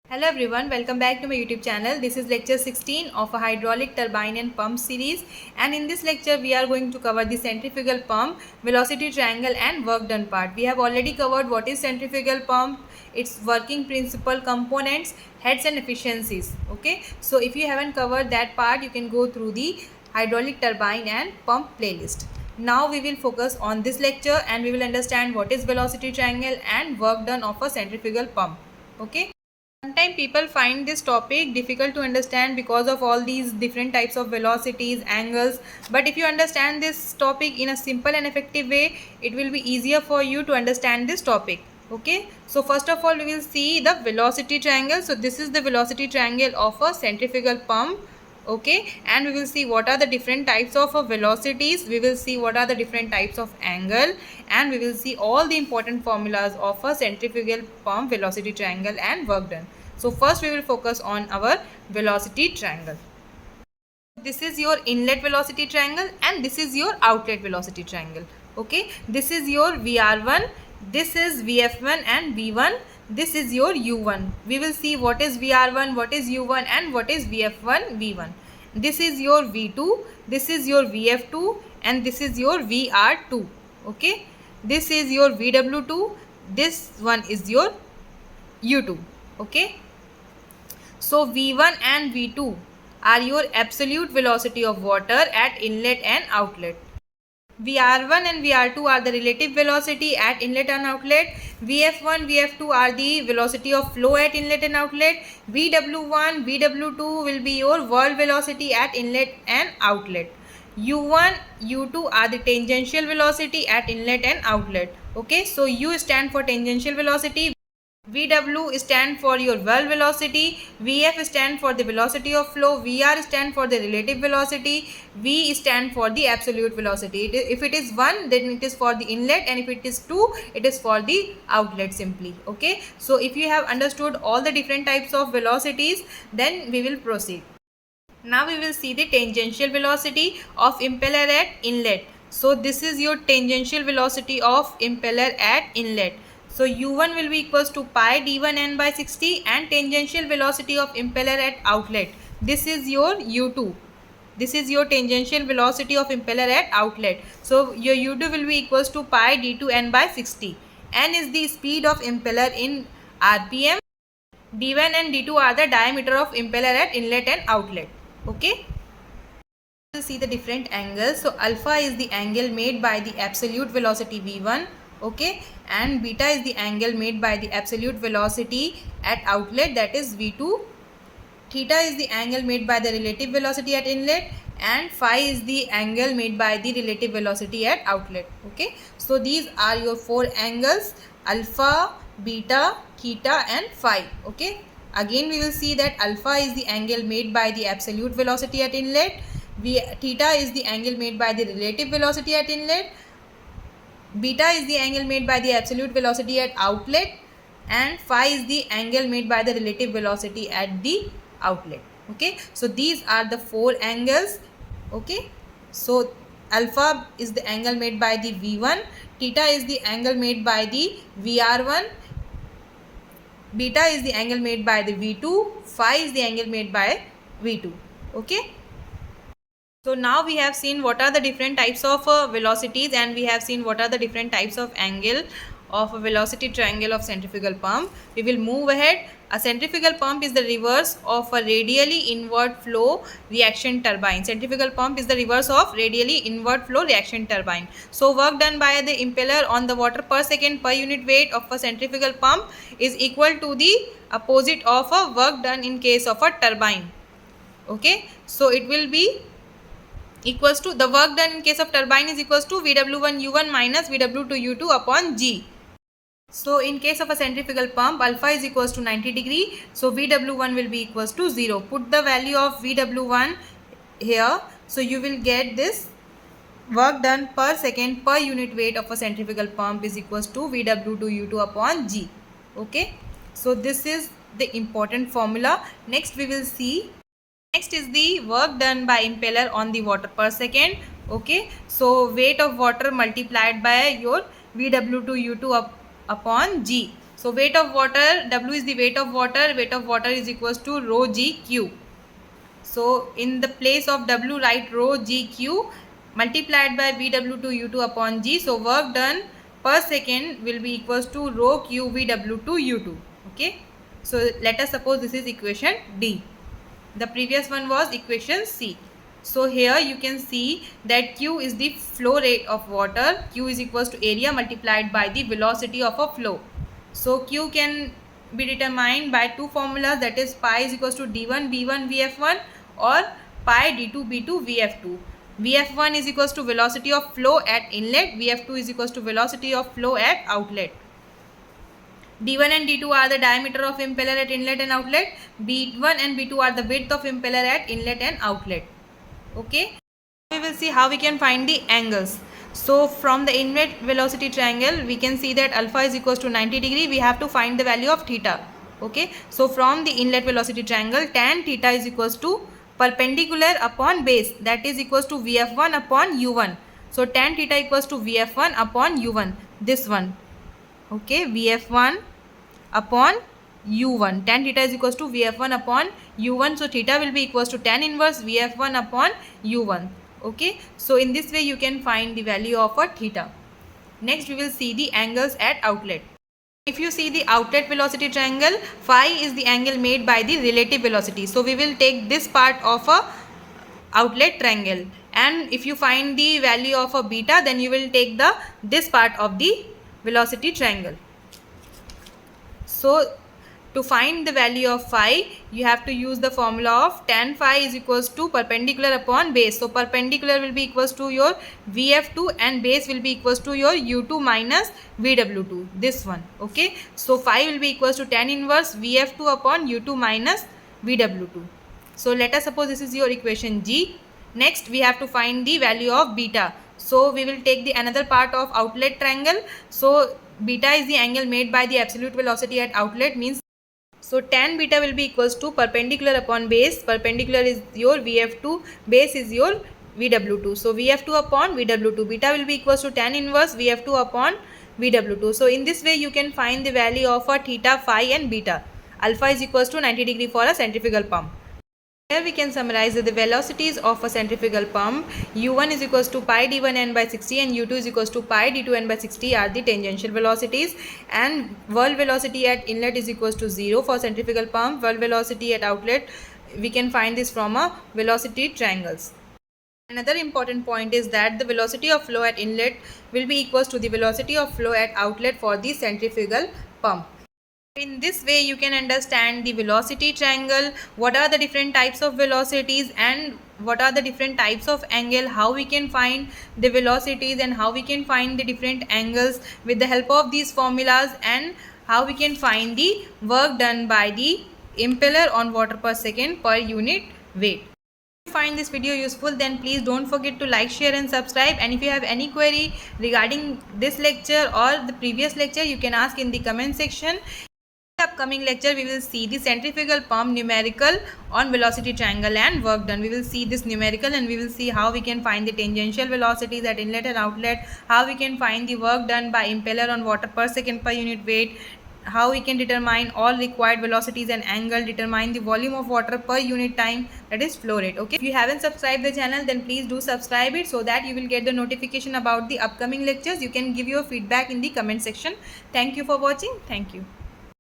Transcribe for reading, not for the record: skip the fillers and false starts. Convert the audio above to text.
Hello everyone, welcome back to my YouTube channel. This is lecture 16 of a hydraulic turbine and pump series, and in this lecture we are going to cover the centrifugal pump, velocity triangle and work done part. We have already covered what is centrifugal pump, its working principle, components, heads and efficiencies. Okay, so if you haven't covered that part, you can go through the hydraulic turbine and pump playlist. Now we will focus on this lecture and we will understand what is velocity triangle and work done of a centrifugal pump. Okay. Sometimes people find this topic difficult to understand because of all these different types of velocities, angles. But if you understand this topic in a simple and effective way, it will be easier for you to understand this topic. Okay. So first of all, we will see the velocity triangle. So this is the velocity triangle of a centrifugal pump. Okay, and we will see what are the different types of velocities, we will see what are the different types of angle, and we will see all the important formulas of a centrifugal pump, velocity triangle and work done. So first we will focus on our velocity triangle. This is your inlet velocity triangle and this is your outlet velocity triangle. Okay, this is your VR1, this is VF1 and V1, this is your U1. We will see what is VR1, what is U1 and what is VF1, V1. This is your V2, this is your VF2 and this is your VR2. Okay, this is your VW2, this one is your U2. Okay, so V1 and V2 are your absolute velocity of water at inlet and outlet. VR1 and VR2 are the relative velocity at inlet and outlet. VF1, VF2 are the velocity of flow at inlet and outlet. VW1, VW2 will be your world velocity at inlet and outlet. U1, U2 are the tangential velocity at inlet and outlet. Okay, so U stand for tangential velocity. VW stand for your well velocity, VF stand for the velocity of flow, VR stand for the relative velocity, V stand for the absolute velocity. If it is 1, then it is for the inlet, and if it is 2, it is for the outlet simply. Okay, so if you have understood all the different types of velocities, then we will proceed. Now we will see the tangential velocity of impeller at inlet. So this is your tangential velocity of impeller at inlet. So U1 will be equals to pi d1n by 60, and tangential velocity of impeller at outlet. This is your U2. This is your tangential velocity of impeller at outlet. So your U2 will be equals to pi d2n by 60. N is the speed of impeller in RPM. D1 and D2 are the diameter of impeller at inlet and outlet. Okay. We'll see the different angles. So alpha is the angle made by the absolute velocity V1. Okay, and beta is the angle made by the absolute velocity at outlet, that is V2. Theta is the angle made by the relative velocity at inlet, and phi is the angle made by the relative velocity at outlet. Okay, so these are your four angles: alpha, beta, theta and phi. Okay, again we will see that alpha is the angle made by the absolute velocity at inlet, theta is the angle made by the relative velocity at inlet, beta is the angle made by the absolute velocity at outlet, and phi is the angle made by the relative velocity at the outlet. Okay, so these are the four angles. Okay, so alpha is the angle made by the V1, theta is the angle made by the VR1, beta is the angle made by the V2, phi is the angle made by V2. Okay, so now we have seen what are the different types of velocities, and we have seen what are the different types of angle of a velocity triangle of centrifugal pump. We will move ahead. A centrifugal pump is the reverse of a radially inward flow reaction turbine. Centrifugal pump is the reverse of radially inward flow reaction turbine. So work done by the impeller on the water per second per unit weight of a centrifugal pump is equal to the opposite of a work done in case of a turbine. Okay, so it will be equals to, the work done in case of turbine is equals to VW1 U1 minus VW2 U2 upon G. So in case of a centrifugal pump, alpha is equals to 90 degree. So VW1 will be equals to 0. Put the value of VW1 here. So you will get this work done per second per unit weight of a centrifugal pump is equals to VW2 U2 upon G. Okay. So this is the important formula. Next we will see. Next is the work done by impeller on the water per second. Okay, so weight of water multiplied by your VW2 U2 upon G. So So weight of water, W is the weight of water. Weight of water is equals to rho g q. So in the place of W, write rho g q multiplied by VW2 U2 upon G. So work done per second will be equals to rho q VW2 U2. Okay. So let us suppose this is equation D. The previous one was equation C. So here you can see that Q is the flow rate of water. Q is equals to area multiplied by the velocity of a flow. So Q can be determined by two formulas, that is pi is equals to D1 B1 VF1 or pi D2 B2 VF2. VF1 is equals to velocity of flow at inlet. VF2 is equals to velocity of flow at outlet. D1 and D2 are the diameter of impeller at inlet and outlet. B1 and B2 are the width of impeller at inlet and outlet. Okay. We will see how we can find the angles. So from the inlet velocity triangle, we can see that alpha is equals to 90 degree. We have to find the value of theta. Okay. So from the inlet velocity triangle, tan theta is equals to perpendicular upon base, that is equals to VF1 upon U1. So tan theta equals to VF1 upon U1. This one. Okay, VF1 upon U1. Tan theta is equals to VF1 upon U1. So theta will be equals to tan inverse VF1 upon U1. Okay, so in this way you can find the value of a theta. Next we will see the angles at outlet. If you see the outlet velocity triangle, phi is the angle made by the relative velocity. So we will take this part of a outlet triangle, and if you find the value of a beta, then you will take this part of the velocity triangle. So to find the value of phi, you have to use the formula of tan phi is equals to perpendicular upon base. So perpendicular will be equals to your VF2 and base will be equals to your U2 minus VW2. This one. Okay. So phi will be equals to tan inverse VF2 upon U2 minus VW2. So let us suppose this is your equation G. Next we have to find the value of beta. So we will take the another part of outlet triangle. So beta is the angle made by the absolute velocity at outlet, means so tan beta will be equals to perpendicular upon base. Perpendicular is your VF2, base is your VW2. So VF2 upon VW2, beta will be equals to tan inverse VF2 upon VW2. So in this way you can find the value of a theta, phi and beta. Alpha is equals to 90 degree for a centrifugal pump. Here we can summarize that the velocities of a centrifugal pump, U1 is equals to pi d1 n by 60 and U2 is equals to pi d2 n by 60 are the tangential velocities, and world velocity at inlet is equals to 0 for centrifugal pump. World velocity at outlet, we can find this from a velocity triangles. Another important point is that the velocity of flow at inlet will be equals to the velocity of flow at outlet for the centrifugal pump. In this way you can understand the velocity triangle, what are the different types of velocities and what are the different types of angle, how we can find the velocities and how we can find the different angles with the help of these formulas, and how we can find the work done by the impeller on water per second per unit weight. If you find this video useful, then please don't forget to like, share and subscribe, and if you have any query regarding this lecture or the previous lecture, you can ask in the comment section. Upcoming lecture we will see the centrifugal pump numerical on velocity triangle and work done. We will see this numerical and we will see how we can find the tangential velocities at inlet and outlet, how we can find the work done by impeller on water per second per unit weight, how we can determine all required velocities and angle, determine the volume of water per unit time, that is flow rate. Okay, if you haven't subscribed the channel, then please do subscribe it so that you will get the notification about the upcoming lectures. You can give your feedback in the comment section. Thank you for watching. Thank you.